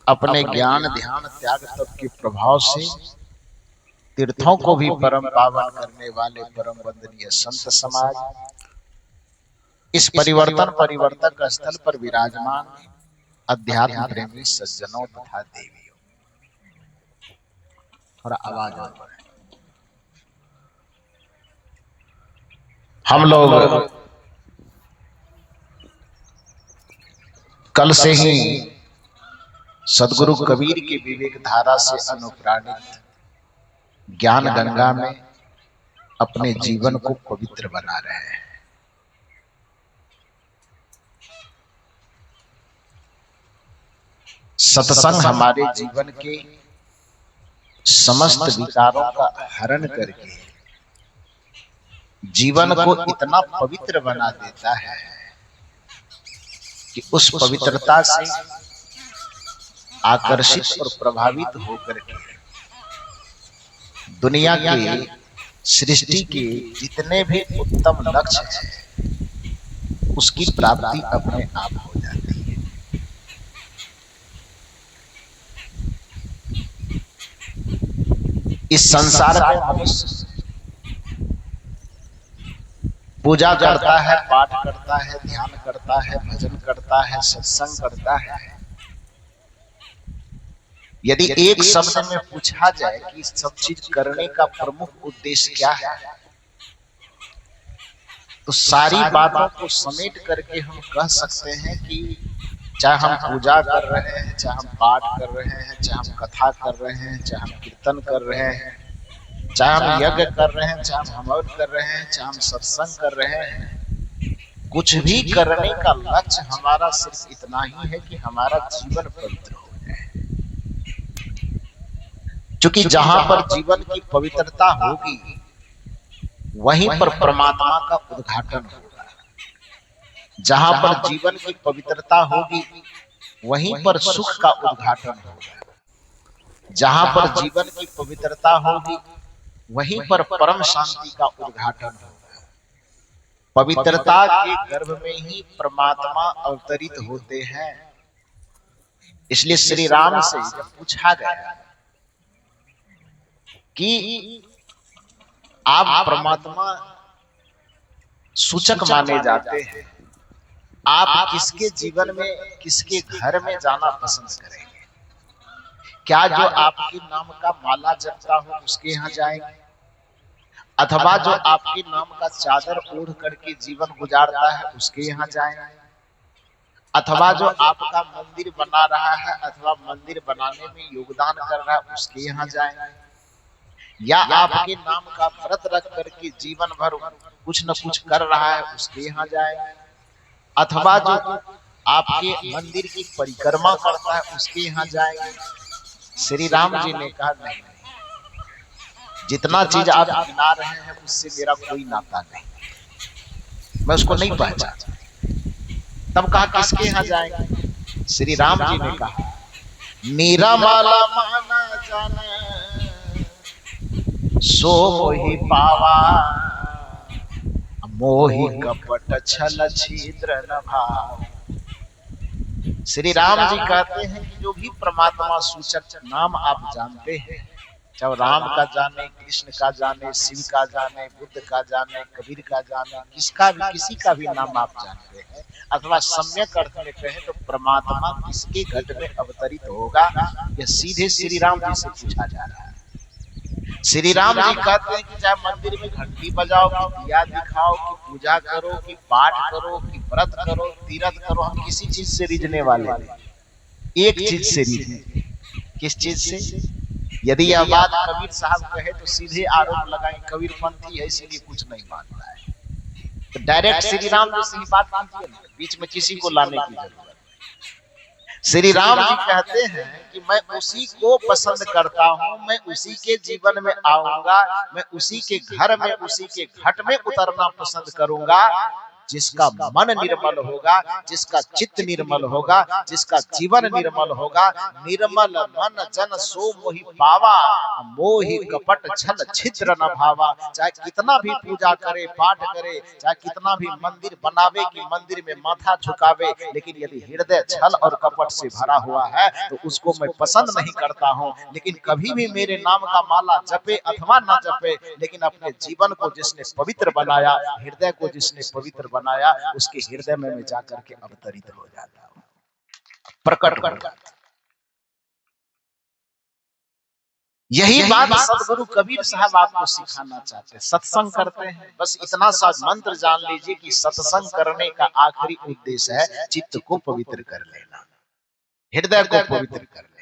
अपने ज्ञान ध्यान त्याग तप के प्रभाव से तीर्थों को भी परम पावन करने वाले परम वंदनीय संत समाज इस परिवर्तक स्थल पर विराजमान अध्यात्म प्रेमी सज्जनों तथा देवियों और आवाज हम लोग कल से ही सदगुरु कबीर की विवेक धारा से अनुप्राणित ज्ञान गंगा में अपने जीवन को पवित्र बना रहे हैं। सत्संग हमारे जीवन के समस्त विकारों का हरण करके जीवन को इतना पवित्र बना देता है कि उस पवित्रता से आकर्षित और प्रभावित होकर के दुनिया के सृष्टि के जितने भी उत्तम लक्ष्य हैं उसकी प्राप्ति अपने आप हो जाती है। इस संसार में मनुष्य पूजा करता है, पाठ करता है, ध्यान करता है, भजन करता है, सत्संग करता है। यदि एक शब्द में पूछा जाए कि सब चीज करने का प्रमुख उद्देश्य क्या है, तो सारी बातों को समेट करके हम कह सकते हैं कि चाहे हम पूजा कर रहे हैं, चाहे हम पाठ कर रहे हैं, चाहे हम कथा कर रहे हैं, चाहे हम कीर्तन कर रहे हैं, चाहे हम यज्ञ कर रहे हैं, चाहे हम हवन कर रहे हैं, चाहे हम सत्संग कर रहे हैं, कुछ भी करने का लक्ष्य हमारा सिर्फ इतना ही है कि हमारा जीवन पवित्र हो जाए। क्योंकि जहां पर जीवन की पवित्रता होगी वहीं पर परमात्मा का उद्घाटन होगा। जहां पर जीवन की पवित्रता होगी वहीं पर सुख का उद्घाटन होगा। जहां पर जीवन की पवित्रता होगी वहीं पर परम शांति का उद्घाटन होगा। पवित्रता के गर्भ में ही परमात्मा अवतरित होते हैं। इसलिए श्री राम से जब पूछा गया कि आप परमात्मा सूचक माने जाते हैं, आप किसके जीवन में, किसके घर में जाना पसंद करेंगे? क्या जो आपके नाम का माला जपता हो उसके यहाँ जाएंगे, अथवा जो आपके नाम का चादर ओढ़ करके जीवन गुजारता है उसके यहाँ जाएंगे, अथवा जो आपका मंदिर बना रहा है अथवा मंदिर बनाने में योगदान कर रहा है उसके यहाँ जाएंगे, या आपके नाम का व्रत रख करके जीवन भर कुछ न कुछ कर रहा है उसके यहाँ जाएंगे, अथवा जो आपके मंदिर की परिक्रमा करता है उसके यहाँ जाएंगे। श्री राम जी ने कहा नहीं, जितना चीज आप गिना रहे हैं उससे मेरा कोई नाता नहीं, मैं उसको नहीं पहचानता। तब कहा किसके यहाँ जाएंगे? श्री राम जी ने कहा मेरा माला माना जाने सो मोहि पावा, मोहि कपट छल छिद्र न भाव। श्री राम जी कहते हैं कि जो भी परमात्मा सूचक नाम आप जानते हैं, चाहे राम का जाने, कृष्ण का जाने, शिव का जाने, बुद्ध का जाने, कबीर का जाने, किसी का भी नाम आप जानते हैं, अथवा सम्यक अर्थ में कहें तो परमात्मा किसके घट में अवतरित होगा, यह सीधे श्री राम जी से पूछा जा रहा है। श्री राम जी कहते हैं कि चाहे मंदिर में घंटी बजाओ, कि दिया दिखाओ, कि पूजा करो, कि पाठ करो, कि व्रत करो, तीर्थ करो, हम किसी चीज से रिझने वाले नहीं, एक चीज से रिझे। किस चीज से? यदि यह बात कबीर साहब कहे तो सीधे आरोप लगाएं कबीर पंथी है इसीलिए कुछ नहीं मानता है, तो डायरेक्ट श्री राम जी से ही बात कीजिए, बीच में किसी को लाने की जरूरत। श्री राम जी कहते हैं कि मैं उसी को पसंद करता हूं, मैं उसी के जीवन में आऊंगा, मैं उसी के घर में, उसी के घट में उतरना पसंद करूंगा जिसका मन निर्मल होगा, जिसका चित्त निर्मल होगा, जिसका जीवन निर्मल होगा, निर्मल मन जन सो मोहि पावा, मोहि कपट छल छिद्र न भावा। चाहे कितना भी पूजा करे, पाठ करे, चाहे कितना भी मंदिर बनावे कि मंदिर में माथा झुकावे, लेकिन यदि हृदय छल और कपट से भरा हुआ है तो उसको मैं पसंद नहीं करता हूं। लेकिन कभी भी मेरे नाम का माला जपे अथवा ना जपे, लेकिन अपने जीवन को जिसने पवित्र बनाया, हृदय को जिसने पवित्र बनाया, उसके हृदय में मैं जाकर के अवतरित हो जाता हूं, प्रकट हो जाता हूं। यही बात सदगुरु कबीर साहब आपको सिखाना चाहते हैं। सत्संग करते हैं, बस इतना सा मंत्र जान लीजिए कि सत्संग करने का आखिरी उद्देश्य है चित्त को पवित्र कर लेना, हृदय को पवित्र कर लेना।